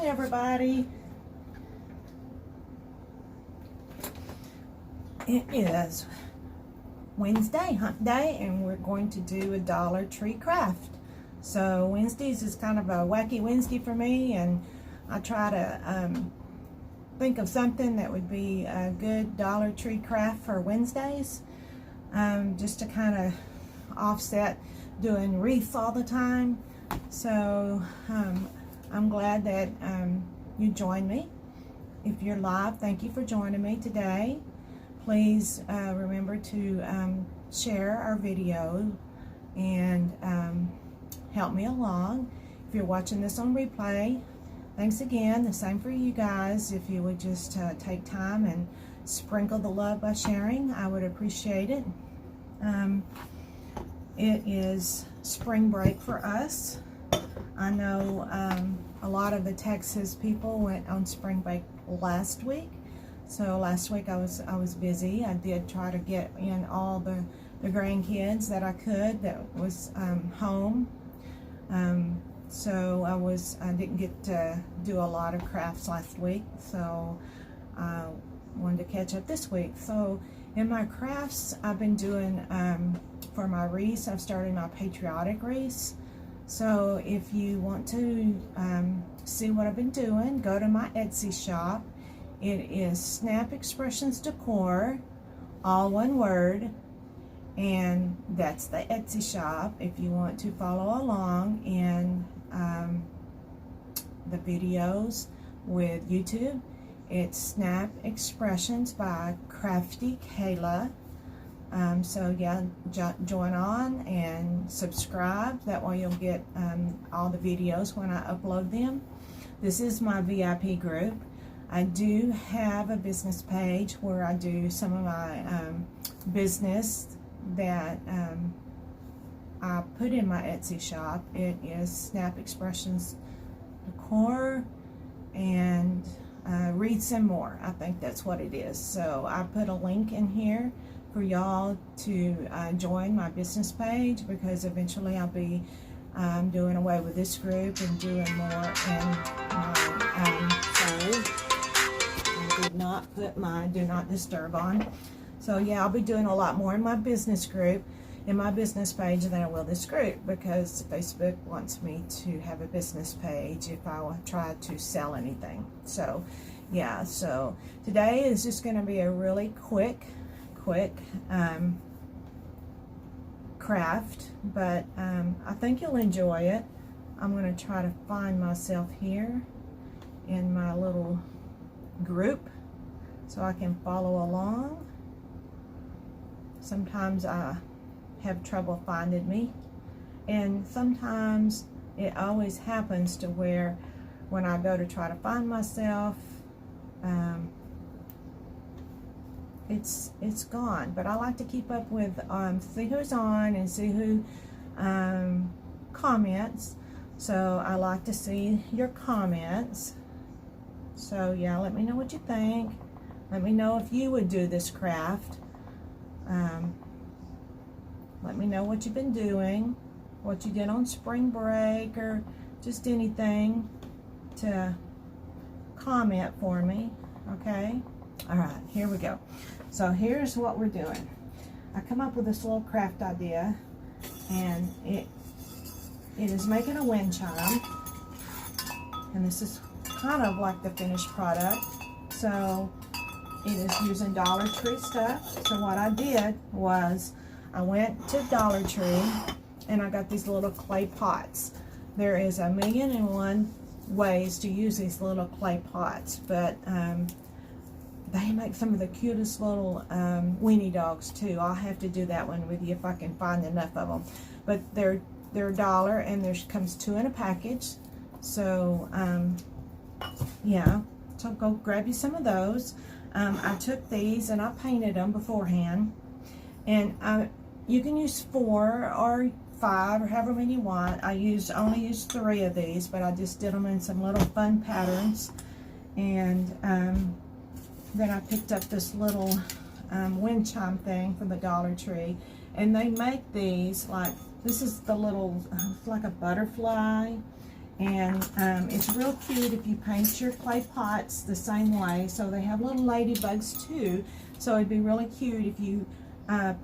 morning, everybody. It is Wednesday, hump day, and we're going to do a Dollar Tree craft. So Wednesdays is kind of a wacky Wednesday for me, and I try to think of something that would be a good Dollar Tree craft for Wednesdays, just to kind of offset doing wreaths all the time. So I'm glad that you joined me. If you're live, thank you for joining me today. Please remember to share our video and help me along. If you're watching this on replay, thanks again. The same for you guys. If you would just take time and sprinkle the love by sharing, I would appreciate it. It is spring break for us. I know a lot of the Texas people went on spring break last week. So last week I was busy. I did try to get in all the grandkids that I could that was home. So I didn't get to do a lot of crafts last week. So I wanted to catch up this week. So in my crafts, I've been doing for my wreaths, I've started my patriotic wreaths. So if you want to see what I've been doing, go to my Etsy shop. It is Snap Expressions Decor, all one word, and that's the Etsy shop. If you want to follow along in the videos with YouTube, it's Snap Expressions by Crafty Kayla. So yeah, join on and subscribe. That way you'll get all the videos when I upload them. This is my VIP group. I do have a business page where I do some of my business that I put in my Etsy shop. It is Snap Expressions Decor and Wreaths and More. I think that's what it is. So I put a link in here for y'all to join my business page, because eventually I'll be doing away with this group and doing more in my sorry, I did not put my do not disturb on. So yeah, I'll be doing a lot more in my business group, in my business page, than I will this group, because Facebook wants me to have a business page if I try to sell anything. So yeah, so today is just going to be a really quick craft, but I think you'll enjoy it. I'm going to try to find myself here in my little group so I can follow along. Sometimes I have trouble finding me, and sometimes it always happens to where when I go to try to find myself, it's gone. But I like to keep up with see who's on and see who comments. So I like to see your comments. So yeah, let me know what you think. Let me know if you would do this craft. Let me know what you've been doing, what you did on spring break, or just anything to comment for me. Okay? All right, here we go. So here's what we're doing. I come up with this little craft idea, and it is making a wind chime, and this is kind of like the finished product. So it is using Dollar Tree stuff. So what I did was I went to Dollar Tree and I got these little clay pots. There is 1,000,001 ways to use these little clay pots, but they make some of the cutest little weenie dogs too. I'll have to do that one with you if I can find enough of them. But they're $1, and there comes 2 in a package. So yeah, so go grab you some of those. I took these and I painted them beforehand, and you can use 4 or 5 or however many you want. I only used 3 of these, but I just did them in some little fun patterns. And then I picked up this little wind chime thing from the Dollar Tree, and they make these like, this is the little, it's like a butterfly, And it's real cute if you paint your clay pots the same way. So they have little ladybugs too. So it'd be really cute if you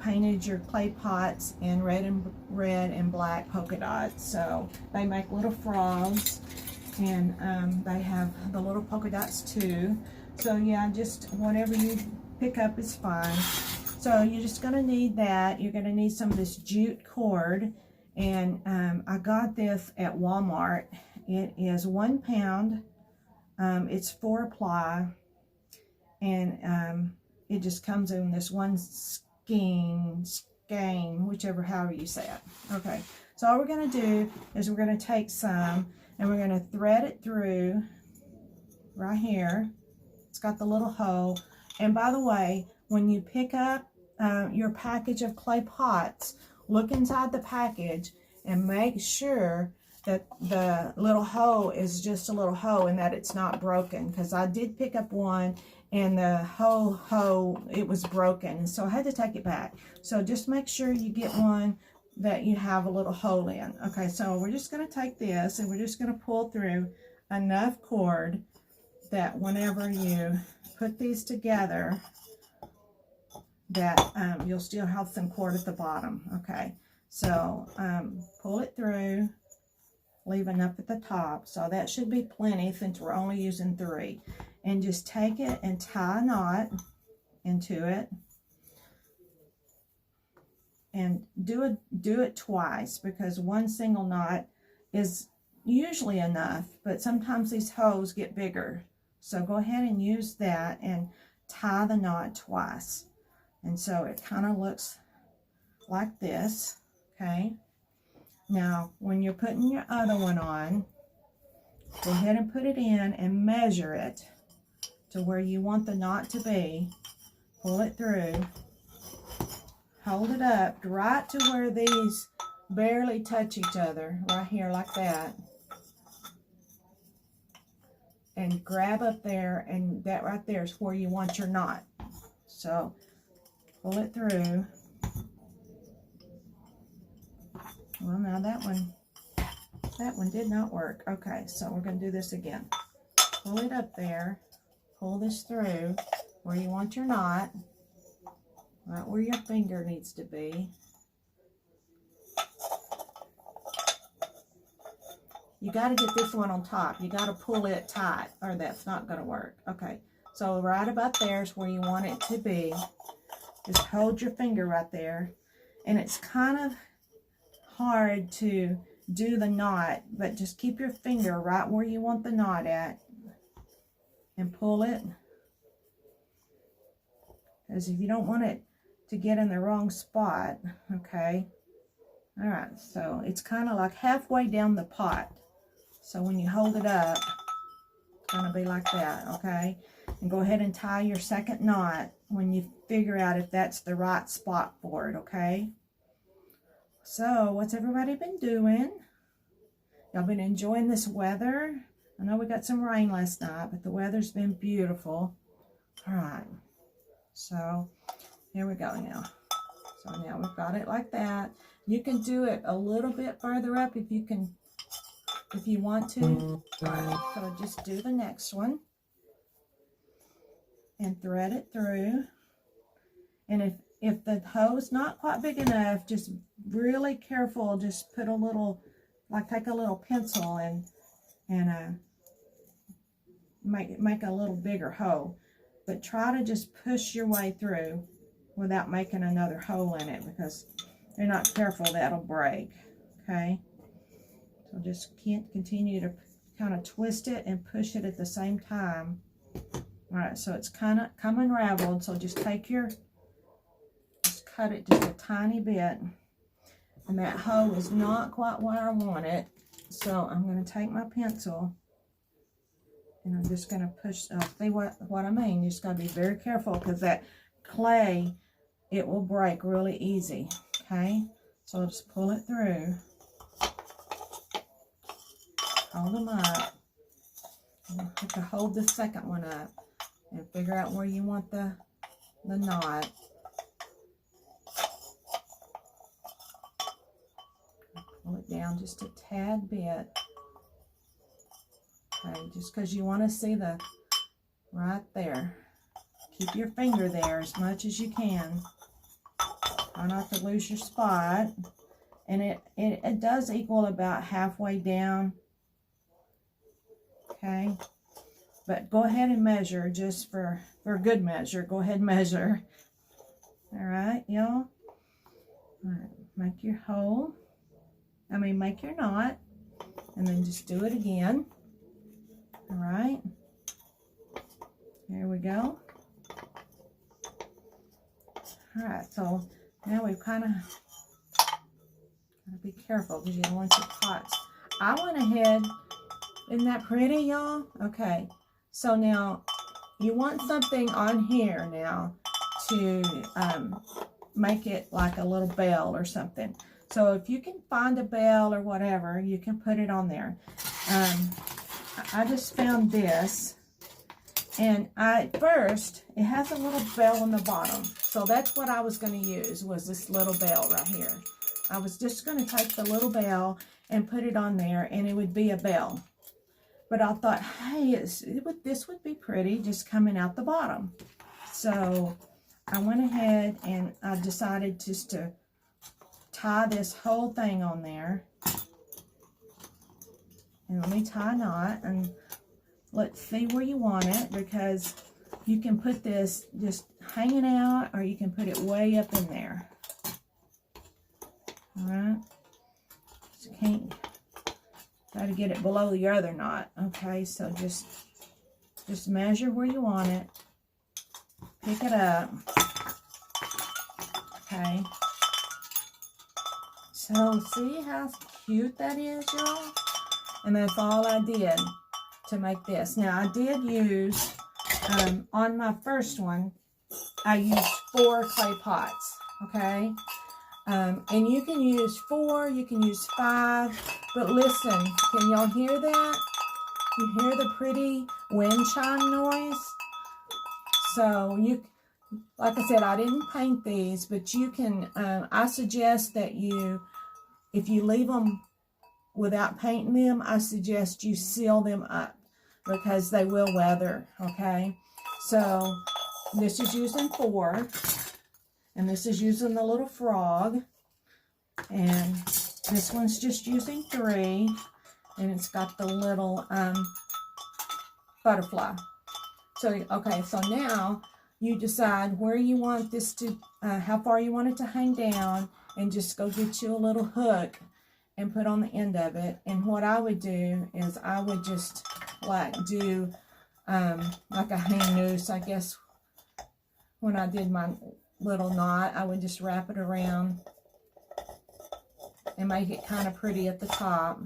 painted your clay pots in red and black polka dots. So they make little frogs, and they have the little polka dots too. So yeah, just whatever you pick up is fine. So you're just going to need that. You're going to need some of this jute cord, and I got this at Walmart. It is 1 pound. It's 4-ply, and it just comes in this one skein, however you say it. Okay, so all we're going to do is we're going to take some and we're going to thread it through right here. It's got the little hole. And by the way, when you pick up your package of clay pots, look inside the package and make sure that the little hole is just a little hole and that it's not broken, because I did pick up one and the whole hole, it was broken, and so I had to take it back. So just make sure you get one that you have a little hole in. Okay, so we're just going to take this and we're just going to pull through enough cord that whenever you put these together, that you'll still have some cord at the bottom. Okay, so pull it through, leave enough at the top. So that should be plenty since we're only using 3. And just take it and tie a knot into it. And do it twice, because one single knot is usually enough, but sometimes these holes get bigger. So go ahead and use that and tie the knot twice. And so it kind of looks like this, okay? Now, when you're putting your other one on, go ahead and put it in and measure it to where you want the knot to be. Pull it through. Hold it up right to where these barely touch each other, right here like that. And grab up there, and that right there is where you want your knot. So pull it through. Well, now that one did not work. Okay, so we're going to do this again. Pull it up there. Pull this through where you want your knot. Right where your finger needs to be. You got to get this one on top. You got to pull it tight, or that's not going to work. Okay, so right about there is where you want it to be. Just hold your finger right there. And it's kind of hard to do the knot, but just keep your finger right where you want the knot at and pull it. Because if you don't want it to get in the wrong spot, okay? All right, so it's kind of like halfway down the pot. So when you hold it up, it's going to be like that, okay? And go ahead and tie your second knot when you figure out if that's the right spot for it, okay? So, what's everybody been doing? Y'all been enjoying this weather? I know we got some rain last night, but the weather's been beautiful. All right. So, here we go now. So now we've got it like that. You can do it a little bit further up if you want to. All right, so just do the next one and thread it through. And if the hole's not quite big enough, just really careful. Just put a little, like take a little pencil and make a little bigger hole. But try to just push your way through without making another hole in it, because if you're not careful, that'll break. Okay, so just can't continue to kind of twist it and push it at the same time. All right, so it's kind of come unraveled. So just take your, just cut it just a tiny bit, and that hole is not quite where I want it. So I'm going to take my pencil and I'm just going to push. See what I mean? You just got to be very careful, because that clay, it will break really easy. Okay, so just pull it through, hold them up, and you have to hold the second one up and figure out where you want the knot. Pull it down just a tad bit. Okay, just because you want to see the right there. Keep your finger there as much as you can. Try not to lose your spot. And it does equal about halfway down. Okay. But go ahead and measure just for good measure. Go ahead and measure. All right, y'all. All right, make your hole. Make your knot. And then just do it again. All right. There we go. All right, so now we've kind of got to be careful because you don't want your pots. I went ahead. Isn't that pretty, y'all? Okay. So now you want something on here now to make it like a little bell or something. So if you can find a bell or whatever, you can put it on there. I just found this, and first it has a little bell on the bottom. So that's what I was going to use, was this little bell right here. I was just going to take the little bell and put it on there, and it would be a bell. But I thought, hey, this would be pretty just coming out the bottom. So I went ahead and I decided just to tie this whole thing on there. And let me tie a knot, and let's see where you want it, because you can put this just hanging out, or you can put it way up in there. All right. Just can't. Try to get it below the other knot. Okay, so just measure where you want it. Pick it up. Okay. So see how cute that is, y'all? And that's all I did to make this. Now I did use, on my first one, I used 4 clay pots. Okay. And you can use 4, you can use 5, but listen, can y'all hear that? You hear the pretty wind chime noise? So like I said, I didn't paint these, but you can, I suggest that if you leave them without painting them, I suggest you seal them up, because they will weather, okay? So this is using 4. And this is using the little frog. And this one's just using 3. And it's got the little butterfly. So, okay, so now you decide where you want this to, how far you want it to hang down. And just go get you a little hook and put on the end of it. And what I would do is I would just do like a hang noose, I guess. When I did my little knot, I would just wrap it around and make it kind of pretty at the top,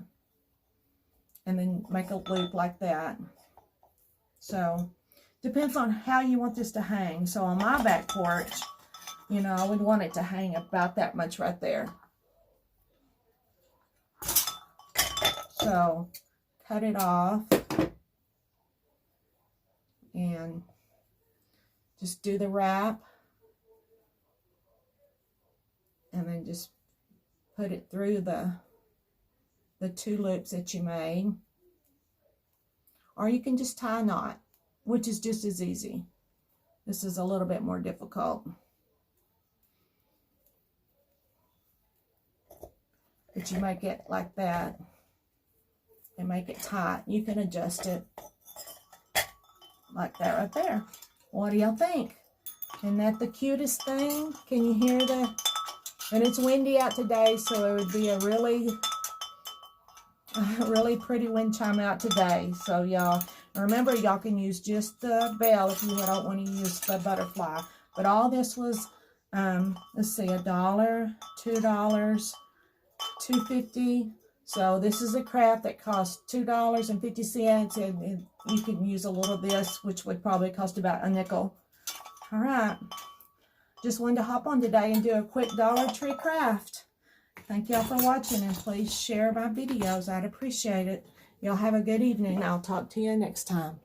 and then make a loop like that. So depends on how you want this to hang. So on my back porch, you know, I would want it to hang about that much right there. So cut it off and just do the wrap. And then just put it through the 2 loops that you made. Or you can just tie a knot, which is just as easy. This is a little bit more difficult. But you make it like that and make it tight. You can adjust it like that right there. What do y'all think? Isn't that the cutest thing? Can you hear the... And it's windy out today, so it would be a really pretty wind chime out today. So y'all, remember, y'all can use just the bell if you don't want to use the butterfly. But all this was, let's see, $1, $2, $2.50. So this is a craft that costs $2.50, and you can use a little of this, which would probably cost about a nickel. All right. Just wanted to hop on today and do a quick Dollar Tree craft. Thank y'all for watching, and please share my videos. I'd appreciate it. Y'all have a good evening. I'll talk to you next time.